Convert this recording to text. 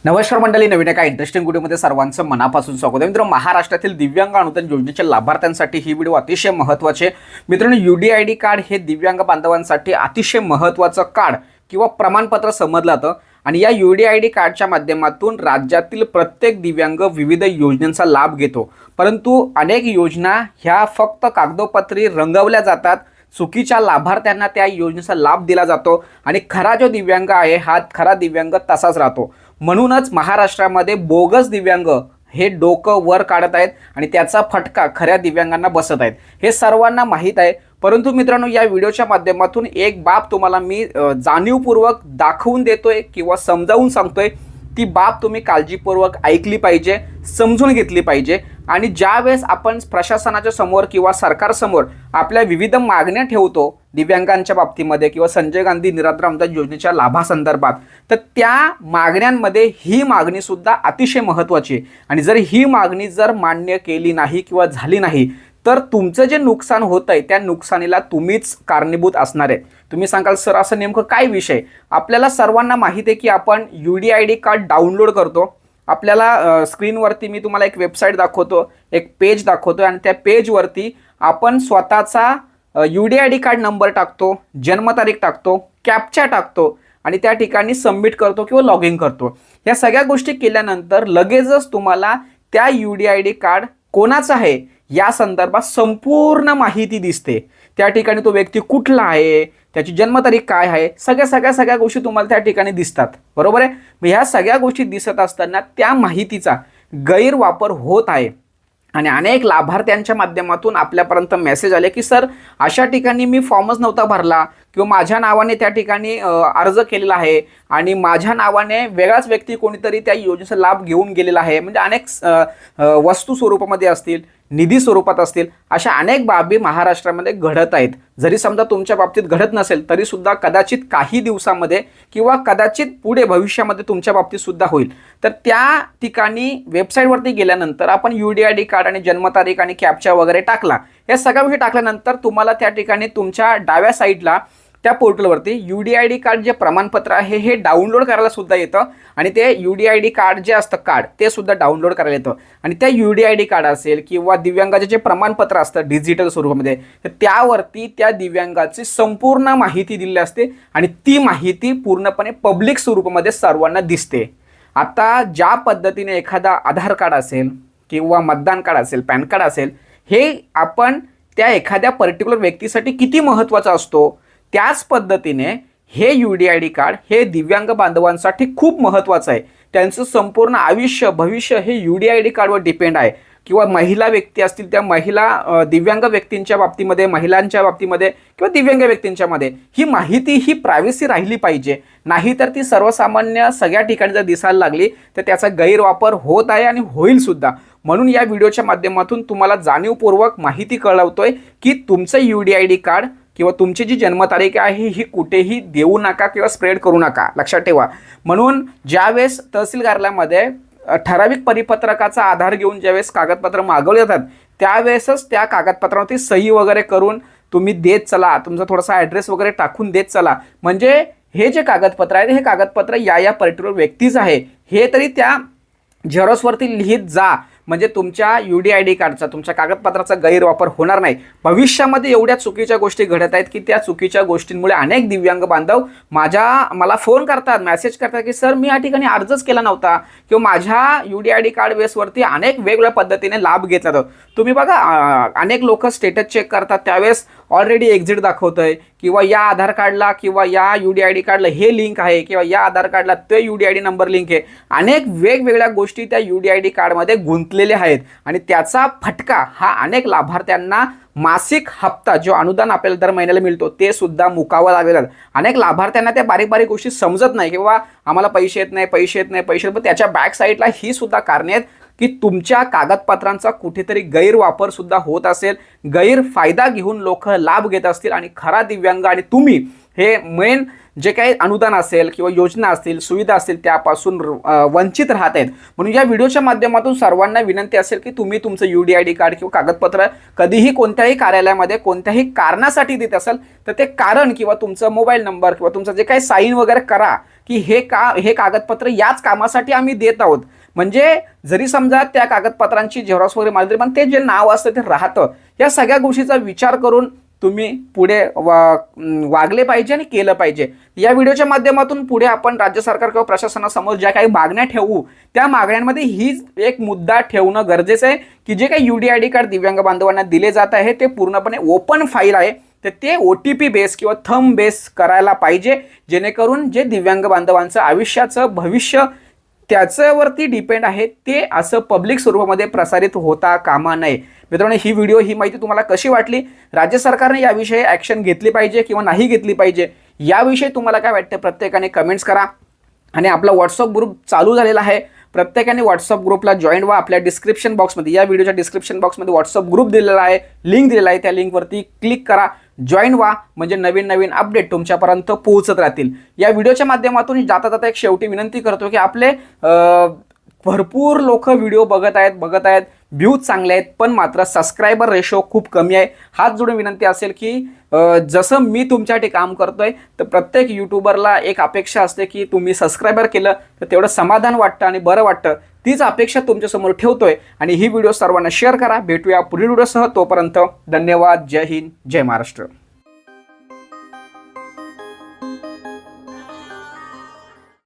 नमस्कार मंडळी, नवीन एका इंटरेस्टिंग व्हिडिओमध्ये सर्वांचं मनापासून स्वागत आहे. मित्रांनो, महाराष्ट्रातील दिव्यांग अनुदान योजनेच्या लाभार्थ्यांसाठी ही व्हिडिओ अतिशय महत्त्वाची आहे. मित्रांनो, UDID कार्ड हे दिव्यांग बांधवांसाठी अतिशय महत्त्वाचं कार्ड किंवा प्रमाणपत्र समजलं जातं आणि या UDID कार्डच्या माध्यमातून राज्यातील प्रत्येक दिव्यांग विविध योजनांचा लाभ घेतो. परंतु अनेक योजना ह्या फक्त कागदोपत्री रंगवल्या जातात. चुकीच्या लाभार्थ्यांना त्या योजनेचा लाभ दिला जातो आणि खरा जो दिव्यांग आहे हा खरा दिव्यांग तसाच राहतो. म्हणूनच महाराष्ट्रामध्ये बोगस दिव्यांग हे डोकं वर काढत आहेत आणि त्याचा फटका खऱ्या दिव्यांगांना बसत आहेत. हे सर्वांना माहीत आहे. परंतु मित्रांनो, या व्हिडिओच्या माध्यमातून एक बाब तुम्हाला मी जाणीवपूर्वक दाखवून देतोय किंवा समजावून सांगतोय. ती बाब तुम्ही काळजीपूर्वक ऐकली पाहिजे, समजून घेतली पाहिजे. आणि ज्यावेळेस आपण प्रशासनाच्या समोर किंवा सरकारसमोर आपल्या विविध मागण्या ठेवतो दिव्यांगांच्या बाबतीमध्ये किंवा संजय गांधी निराधार अनुदान योजनेच्या लाभासंदर्भात, तर त्या मागण्यांमध्ये ही मागणी सुद्धा अतिशय महत्त्वाची आहे. आणि जर ही मागणी मान्य केली नाही किंवा झाली नाही तर तुमचं जे नुकसान होतं आहे त्या नुकसानीला तुम्हीच कारणीभूत असणार आहे. तुम्ही सांगाल, सर असं नेमकं काय विषय? आपल्याला सर्वांना माहिती आहे की आपण UDID कार्ड डाउनलोड करतो. आपल्याला स्क्रीनवरती मी तुम्हाला एक वेबसाईट दाखवतो, एक पेज दाखवतो आणि त्या पेजवरती आपण स्वतःचा UDID कार्ड नंबर टाकतो, जन्मतारीख टाकतो, कॅप्चा टाकतो आणि त्या ठिकाणी सबमिट करतो किंवा लॉग इन करतो. या सगळ्या गोष्टी केल्यानंतर लगेचच तुम्हाला त्या UDID कार्ड कोणाचं आहे या संदर्भात संपूर्ण माहिती दिसते. त्या ठिकाणी तो व्यक्ती कुठला आहे, त्याची जन्मतारीख काय आहे, सगळ्या गोष्टी तुम्हाला त्या ठिकाणी दिसतात. बरोबर आहे. मग ह्या सगळ्या गोष्टी दिसत असताना त्या माहितीचा गैरवापर होत आहे आणि अनेक लाभार्थ्यांच्या माध्यमातून आपल्यापर्यंत मेसेज आले की सर अशा ठिकाणी मी फॉर्मच नव्हता भरला किंवा माझ्या नावाने त्या ठिकाणी अर्ज केलेला आहे आणि माझ्या नावाने वेगळाच व्यक्ती कोणीतरी त्या योजनेचा लाभ घेऊन गेलेला आहे. म्हणजे अनेक वस्तू स्वरूपामध्ये असतील, निधी स्वरूपात असतील, अशा अनेक बाबी महाराष्ट्रामध्ये घडत आहेत. जरी समजा तुमच्या बाबतीत घडत नसेल तरी सुद्धा कदाचित काही दिवसामध्ये किंवा कदाचित पुढे भविष्यामध्ये तुमच्या बाबतीत सुद्धा होईल. तर त्या ठिकाणी वेबसाईटवरती गेल्यानंतर आपण UDID कार्ड आणि जन्मतारीख आणि कॅप्चा वगैरे टाकला. या सगळ्या गोष्टी टाकल्यानंतर तुम्हाला त्या ठिकाणी तुमच्या डाव्या साईडला त्या पोर्टलवरती UDID कार्ड जे प्रमाणपत्र आहे हे डाउनलोड करायला सुद्धा येतं आणि ते UDID कार्ड जे असतं कार्ड ते सुद्धा डाउनलोड करायला येतं. आणि त्या UDID कार्ड असेल किंवा दिव्यांगाचे जे प्रमाणपत्र असतं डिजिटल स्वरूपामध्ये, तर त्यावरती त्या दिव्यांगाची संपूर्ण माहिती दिलेली असते आणि ती माहिती पूर्णपणे पब्लिक स्वरूपामध्ये सर्वांना दिसते. आता ज्या पद्धतीने एखादा आधार कार्ड असेल किंवा मतदान कार्ड असेल, पॅन कार्ड असेल, हे आपण त्या एखाद्या पर्टिक्युलर व्यक्तीसाठी किती महत्त्वाचा असतो, त्याच पद्धतीने हे UDID कार्ड हे दिव्यांग बांधवांसाठी खूप महत्त्वाचं आहे. त्यांचं संपूर्ण आयुष्य भविष्य हे UDID कार्डवर डिपेंड आहे. किंवा महिला व्यक्ती असतील त्या महिला दिव्यांग व्यक्तींच्या बाबतीमध्ये, महिलांच्या बाबतीमध्ये किंवा दिव्यांग व्यक्तींच्यामध्ये ही माहिती ही प्रायव्हसी राहिली पाहिजे. नाहीतर ती सर्वसामान्य सगळ्या ठिकाणी जर दिसायला लागली तर त्याचा गैरवापर होत आहे आणि होईल सुद्धा. म्हणून या व्हिडिओच्या माध्यमातून तुम्हाला जाणीवपूर्वक माहिती कळवतोय की तुमचं UDID कार्ड किंवा तुमची जी जन्मतारीख आहे ही कुठेही देऊ नका किंवा स्प्रेड करू नका, लक्षात ठेवा. म्हणून ज्यावेळेस तहसील कार्यालयामध्ये ठराविक परिपत्रकाचा आधार घेऊन ज्यावेळेस कागदपत्र मागवले जातात त्यावेळेसच त्या कागदपत्रावरती सही वगैरे करून तुम्ही देत चला, तुमचा थोडासा ॲड्रेस वगैरे टाकून देत चला. म्हणजे हे जे कागदपत्र आहे हे कागदपत्र या पर्टिक्युलर व्यक्तीचं आहे हे तरी त्या झेरॉक्सवरती लिहित जा. म्हणजे तुमच्या UDID कार्डचा, तुमच्या कागदपत्राचा गैरवापर होणार नाही. भविष्यामध्ये एवढ्या चुकीच्या गोष्टी घडत आहेत की त्या चुकीच्या गोष्टींमुळे अनेक दिव्यांग बांधव मला फोन करतात, मेसेज करतात की सर मी या ठिकाणी अर्जच केला नव्हता किंवा माझ्या UDID कार्ड बेसवरती अनेक वेगवेगळ्या पद्धतीने लाभ घेतला जातो. तुम्ही बघा, अनेक लोक स्टेटस चेक करतात त्यावेळेस ऑलरेडी एक्झिट दाखवतंय किंवा या आधार कार्डला किंवा या UDID कार्डला हे लिंक आहे किंवा या आधार कार्डला ते UDID नंबर लिंक आहे. अनेक वेगवेगळ्या गोष्टी त्या UDID कार्डमध्ये गुंतलेल्या आहेत आणि त्याचा फटका हा अनेक लाभार्थ्यांना मासिक हप्ता जो अनुदान आपल्याला दर महिन्याला मिळतो ते सुद्धा मुकावं लागलेलं. अनेक लाभार्थ्यांना त्या बारीक बारीक गोष्टी समजत नाही किंवा आम्हाला पैसे येत नाही, पण त्याच्या बॅक साईडला ही सुद्धा कारणे आहेत की तुमच्या कागदपत्रांचा कुठेतरी गैरवापर सुद्धा होत असेल, गैरफायदा घेऊन लोक लाभ घेत असतील आणि खरा दिव्यांग आणि तुम्ही हे मेन जे काही अनुदान असेल किंवा योजना असतील, सुविधा असतील त्यापासून वंचित राहत आहेत. म्हणून या व्हिडिओच्या माध्यमातून सर्वांना विनंती असेल की तुम्ही तुमचं UDID कार्ड किंवा कागदपत्र कधीही कोणत्याही कार्यालयामध्ये कोणत्याही कारणासाठी देत असाल तर ते कारण किंवा तुमचा मोबाईल नंबर किंवा तुमचं जे काही साईन वगैरे करा की हे कागदपत्र याच कामासाठी आम्ही देत आहोत. म्हणजे जरी समजा त्या कागदपत्रांची झेरॉक्स वगैरे मारली पण ते जे नाव असतं ते राहतं. या सगळ्या गोष्टीचा विचार करून तुम्ही पुढे वागले पाहिजे आणि केलं पाहिजे. या व्हिडिओच्या माध्यमातून पुढे आपण राज्य सरकार किंवा प्रशासनासमोर ज्या काही मागण्या ठेवू त्या मागण्यांमध्ये हीच एक मुद्दा ठेवणं गरजेचं आहे की जे काही UDID कार्ड दिव्यांग बांधवांना दिले जात आहे ते पूर्णपणे ओपन फाईल आहे. तर ते OTP बेस किंवा थंब बेस करायला पाहिजे जेणेकरून जे दिव्यांग बांधवांचं आयुष्याचं भविष्य त्याच्यावरती डिपेंड आहे ते असं पब्लिक स्वरूपामध्ये प्रसारित होता कामा नये. मित्रांनो, ही माहिती तुम्हाला कशी वाटली? राज्य सरकारने याविषयी ॲक्शन घेतली पाहिजे किंवा नाही घेतली पाहिजे याविषयी तुम्हाला काय वाटतं प्रत्येकाने कमेंट्स करा. आणि आपला व्हॉट्सअप ग्रुप चालू झालेला आहे. प्रत्येकाने व्हॉट्सअप ग्रुपला जॉईन व्हा. आपल्या डिस्क्रिप्शन बॉक्समध्ये या व्हिडिओच्या डिस्क्रिप्शन बॉक्समध्ये व्हॉट्सअप ग्रुप दिलेला आहे, लिंक दिलेला आहे. त्या लिंकवरती क्लिक करा, जॉईन व्हा. म्हणजे नवीन अपडेट तुमच्यापर्यंत पोहोचत राहतील. या व्हिडिओच्या माध्यमातून जाता एक शेवटी विनंती करतो की आपले भरपूर लोक व्हिडिओ बघत आहेत, व्ह्यूज चांगले आहेत, पण मात्र सबस्क्रायबर रेशो खूप कमी आहे. हात जोडून विनंती असेल की जसं मी तुमच्यासाठी काम करतोय तर प्रत्येक यूट्यूबरला एक अपेक्षा असते की तुम्ही सबस्क्रायबर केलं तर तेवढं समाधान वाटतं आणि बरं वाटतं. तीच अपेक्षा तुमच्यासमोर ठेवतोय आणि ही व्हिडिओ सर्वांना शेअर करा. भेटूया पुढील व्हिडिओसह. तोपर्यंत धन्यवाद. जय हिंद, जय महाराष्ट्र.